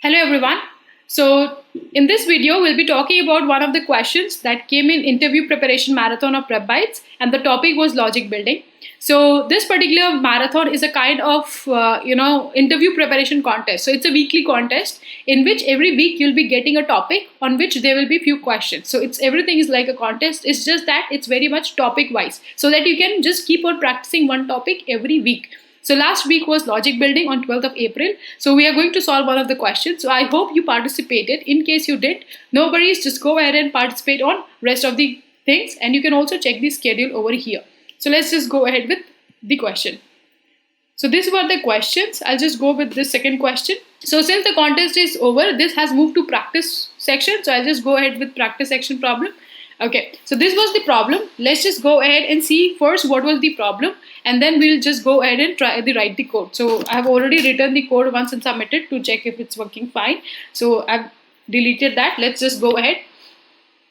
Hello everyone. So in this video, we'll be talking about one of the questions that came in interview preparation marathon of PrepBytes, and the topic was logic building. So this particular marathon is a kind of interview preparation contest. So it's a weekly contest in which every week you'll be getting a topic on which there will be few questions. So it's everything is like a contest. It's just that it's very much topic wise, so that you can just keep on practicing one topic every week. So last week was logic building on 12th of April. So we are going to solve one of the questions. So I hope you participated. In case you did, no worries, just go ahead and participate on rest of the things. And you can also check the schedule over here. So let's just go ahead with the question. So these were the questions. I'll just go with this second question. So since the contest is over, this has moved to practice section. So I'll just go ahead with practice section problem. Okay, so this was the problem. Let's just go ahead and see first what was the problem, and then we'll just go ahead and try to write the code. So I've already written the code once and submitted to check if it's working fine. So I've deleted that. Let's just go ahead.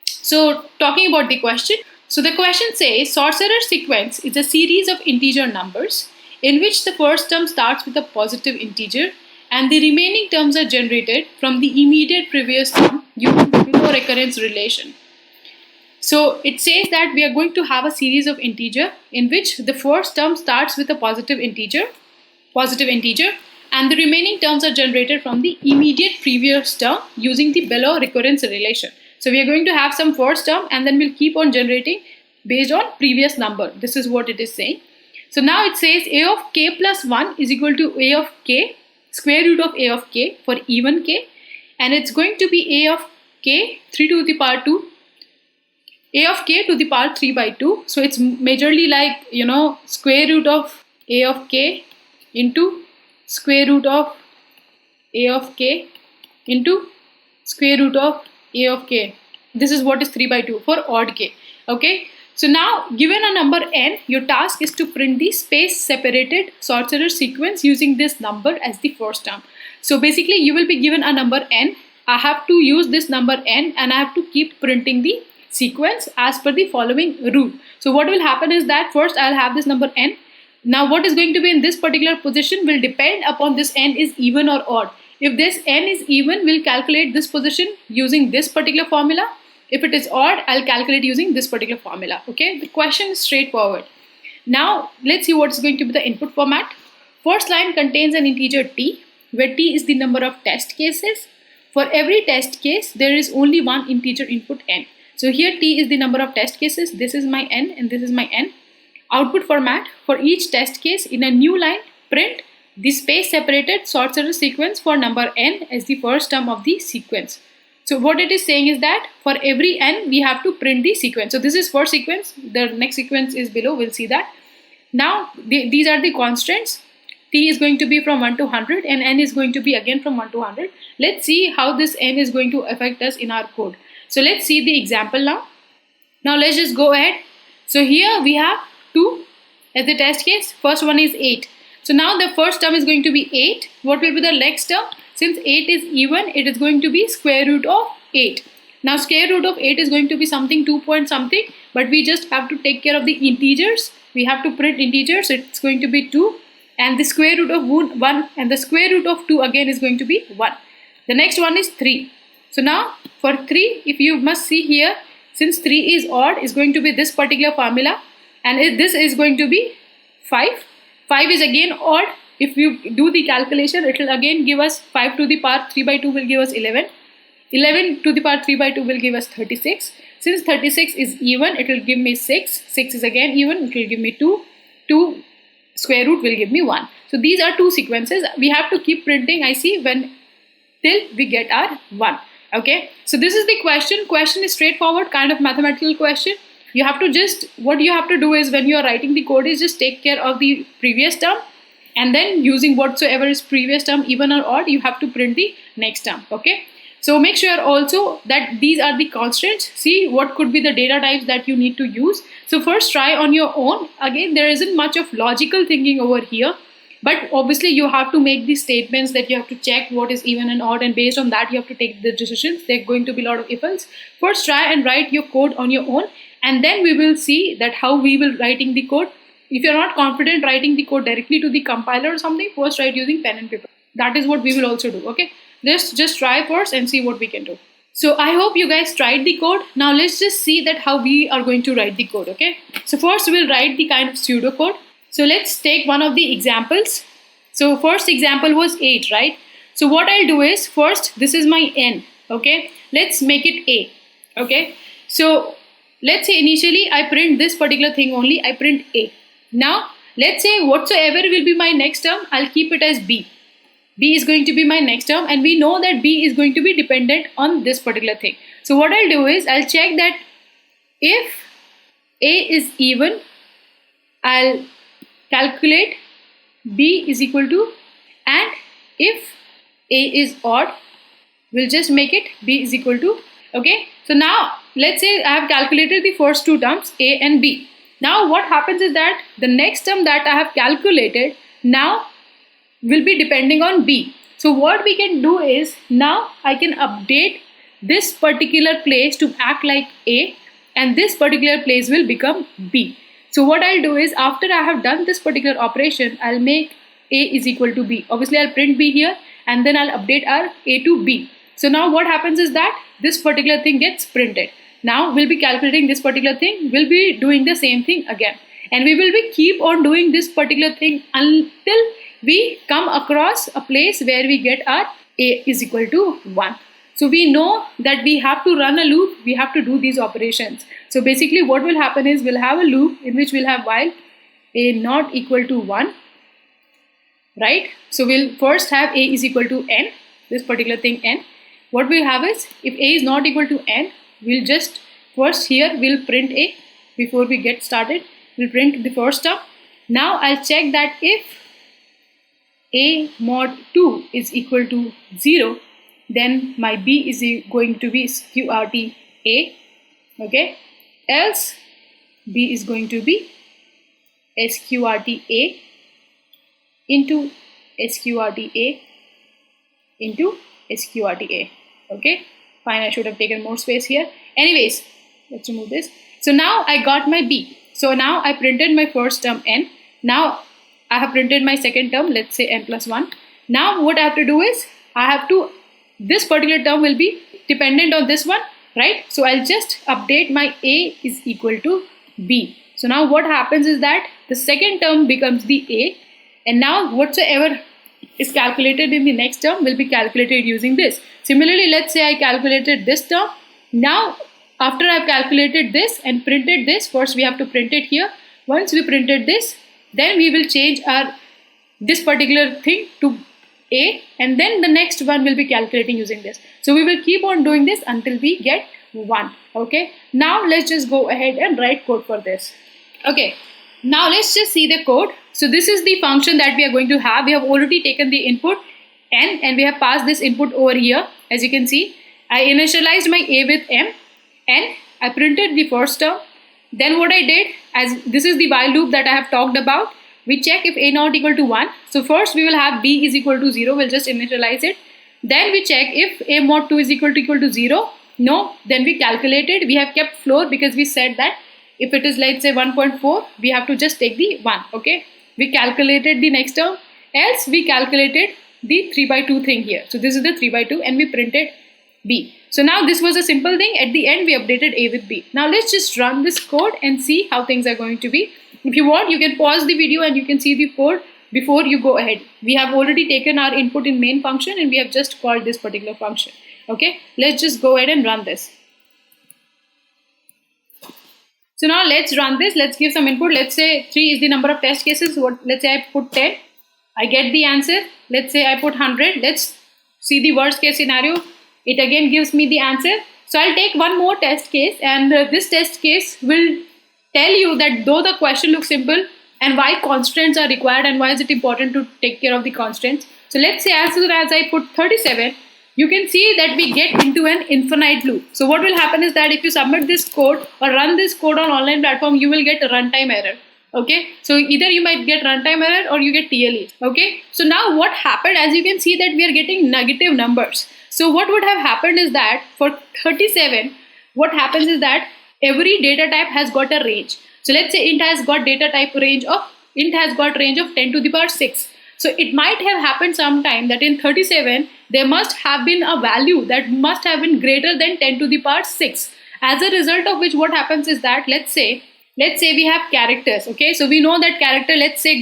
So talking about the question. So the question says Sorcerer Sequence is a series of integer numbers in which the first term starts with a positive integer and the remaining terms are generated from the immediate previous term using the below recurrence relation. So it says that we are going to have a series of integer in which the first term starts with a positive integer, and the remaining terms are generated from the immediate previous term using the below recurrence relation. So we are going to have some first term and then we'll keep on generating based on previous number. This is what it is saying. So now it says a of k plus 1 is equal to a of k, square root of a of k for even k, and it's going to be a of k 3 to the power 2, a of k to the power 3 by 2. So it's majorly like, square root of a of k into square root of a of k into square root of a of k. This is what is 3 by 2 for odd k. Okay. So now given a number n, your task is to print the space separated sorcerer sequence using this number as the first term. So basically you will be given a number n. I have to use this number n and I have to keep printing the sequence as per the following rule. So what will happen is that first I'll have this number n. Now what is going to be in this particular position will depend upon this n is even or odd. If this n is even, we'll calculate this position using this particular formula. If it is odd, I'll calculate using this particular formula. Okay, the question is straightforward. Now let's see what's going to be the input format. First line contains an integer t, where t is the number of test cases. For every test case, there is only one integer input n. So here t is the number of test cases, this is my n and this is my n. Output format, for each test case in a new line, print the space separated sorcerer sequence for number n as the first term of the sequence. So what it is saying is that for every n we have to print the sequence. So this is for sequence, the next sequence is below, we'll see that. Now these are the constants. T is going to be from 1 to 100 and n is going to be again from 1 to 100. Let's see how this n is going to affect us in our code. So let's see the example now. Now let's just go ahead. So here we have 2 as the test case. First one is 8. So now the first term is going to be 8. What will be the next term? Since 8 is even, it is going to be square root of 8. Now square root of 8 is going to be something 2 point something, but we just have to take care of the integers. We have to print integers. So it's going to be 2 and the square root of 1 and the square root of 2 again is going to be 1. The next one is 3. So now for 3, if you must see here, since 3 is odd, is going to be this particular formula, and this is going to be 5. 5 is again odd. If you do the calculation, it will again give us 5 to the power 3 by 2 will give us 11. 11 to the power 3 by 2 will give us 36. Since 36 is even, it will give me 6. 6 is again even, it will give me 2. 2 square root will give me 1. So these are two sequences. We have to keep printing, I see, till we get our 1. Okay, so this is the question. Question is straightforward, kind of mathematical question. You have to just, what you have to do is when you are writing the code is just take care of the previous term and then using whatsoever is previous term, even or odd, you have to print the next term. Okay, so make sure also that these are the constants. See what could be the data types that you need to use. So first try on your own. Again, there isn't much of logical thinking over here. But obviously you have to make these statements that you have to check what is even and odd, and based on that you have to take the decisions. There are going to be a lot of if-else. First try and write your code on your own, and then we will see that how we will writing the code. If you're not confident writing the code directly to the compiler or something, first write using pen and paper. That is what we will also do. Okay. Let's just try first and see what we can do. So I hope you guys tried the code. Now let's just see that how we are going to write the code, okay? So first we'll write the kind of pseudocode. So let's take one of the examples. So first example was 8, right? So what I'll do is, first, this is my n, okay? Let's make it a, okay? So let's say initially I print this particular thing only, I print a. Now let's say whatsoever will be my next term, I'll keep it as b. B is going to be my next term, and we know that B is going to be dependent on this particular thing. So what I'll do is, I'll check that if A is even, I'll calculate B is equal to, and if A is odd, we'll just make it B is equal to, okay? So now, let's say I have calculated the first two terms, A and B. Now what happens is that the next term that I have calculated now will be depending on B. So what we can do is, now I can update this particular place to act like A, and this particular place will become B. So what I'll do is, after I have done this particular operation, I'll make A is equal to B. Obviously I'll print B here, and then I'll update our A to B. So now what happens is that this particular thing gets printed. Now we'll be calculating this particular thing, we'll be doing the same thing again, and we will be keep on doing this particular thing until we come across a place where we get our A is equal to 1. So we know that we have to run a loop, we have to do these operations. So basically what will happen is, we'll have a loop in which we'll have while A not equal to 1, right? So we'll first have A is equal to n, this particular thing n. What we'll have is, if A is not equal to n, we'll just first here we'll print A. Before we get started, we'll print the first term. Now I'll check that if A mod 2 is equal to 0, then my B is going to be sqrt A, okay? Else B is going to be sqrt A into sqrt A into sqrt A, okay? Fine, I should have taken more space here. Anyways, let's remove this. So now I got my B. So now I printed my first term n. Now I have printed my second term, let's say n plus 1. Now what I have to do is, this particular term will be dependent on this one, right? So I'll just update my A is equal to B. So now what happens is that the second term becomes the A, and now whatsoever is calculated in the next term will be calculated using this. Similarly, let's say I calculated this term. Now after I've calculated this and printed this, first we have to print it here. Once we printed this, then we will change this particular thing to A, and then the next one will be calculating using this. So we will keep on doing this until we get 1, okay? Now let's just go ahead and write code for this. Okay, now let's just see the code. So this is the function that we are going to have. We have already taken the input n, and we have passed this input over here. As you can see, I initialized my A with m, and I printed the first term. Then what I did, as this is the while loop that I have talked about, we check if A not equal to 1. So first we will have B is equal to 0, we'll just initialize it. Then we check if A mod 2 is equal to 0. No, then we calculated. We have kept floor because we said that if it is, let's say 1.4, we have to just take the 1, okay? We calculated the next term, else we calculated the 3 by 2 thing here. So this is the 3 by 2, and we printed B. So now this was a simple thing. At the end we updated A with B. Now let's just run this code and see how things are going to be. If you want, you can pause the video and you can see the code before you go ahead. We have already taken our input in main function, and we have just called this particular function, okay? Let's just go ahead and run this. So now let's run this. Let's give some input. Let's say 3 is the number of test cases. Let's say I put 10, I get the answer. Let's say I put 100. Let's see the worst case scenario. It again gives me the answer. So I'll take one more test case, and this test case will tell you that though the question looks simple, and why constraints are required, and why is it important to take care of the constraints. So let's say as soon as I put 37, you can see that we get into an infinite loop. So what will happen is that if you submit this code or run this code on online platform, you will get a runtime error. Okay, so either you might get runtime error or you get TLE. Okay, so now what happened, as you can see that we are getting negative numbers. So what would have happened is that for 37, what happens is that every data type has got a range. So let's say int has got range of 10 to the power 6. So it might have happened sometime that in 37, there must have been a value that must have been greater than 10 to the power 6. As a result of which, what happens is that, let's say we have characters, okay? So we know that character, let's say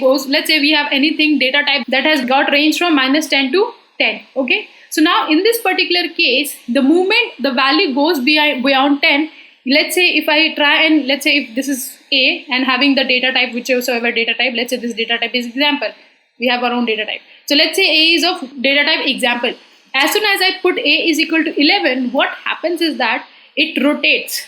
we have anything data type that has got range from -10 to 10, okay? So now in this particular case, the moment the value goes beyond 10, let's say if I try and let's say if this is A and having the data type, whichever data type, let's say this data type is example. We have our own data type. So let's say A is of data type example. As soon as I put A is equal to 11, what happens is that it rotates.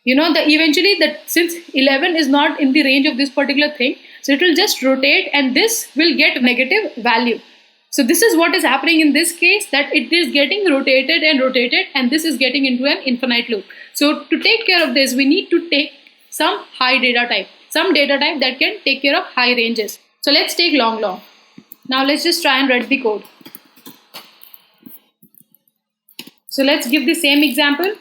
You know, eventually since 11 is not in the range of this particular thing, so it will just rotate and this will get negative value. So this is what is happening in this case, that it is getting rotated and this is getting into an infinite loop. So to take care of this, we need to take some high data type, some data type that can take care of high ranges. So let's take long. Now let's just try and write the code. So let's give the same example.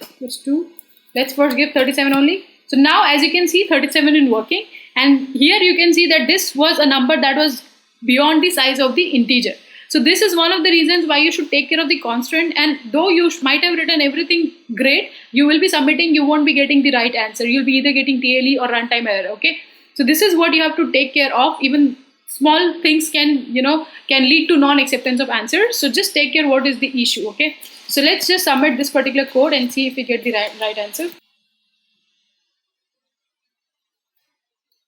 Let's first give 37 only. So now as you can see, 37 is working, and here you can see that this was a number that was beyond the size of the integer. So this is one of the reasons why you should take care of the constant, and though you might have written everything great, you will be submitting, you won't be getting the right answer. You'll be either getting TLE or runtime error, okay? So this is what you have to take care of. Even small things can lead to non-acceptance of answers. So just take care what is the issue, okay? So let's just submit this particular code and see if we get the right answer.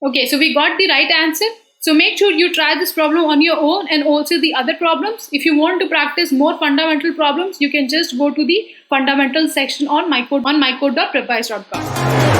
Okay, so we got the right answer. So make sure you try this problem on your own and also the other problems. If you want to practice more fundamental problems, you can just go to the fundamental section on mycode.prepbytes.com.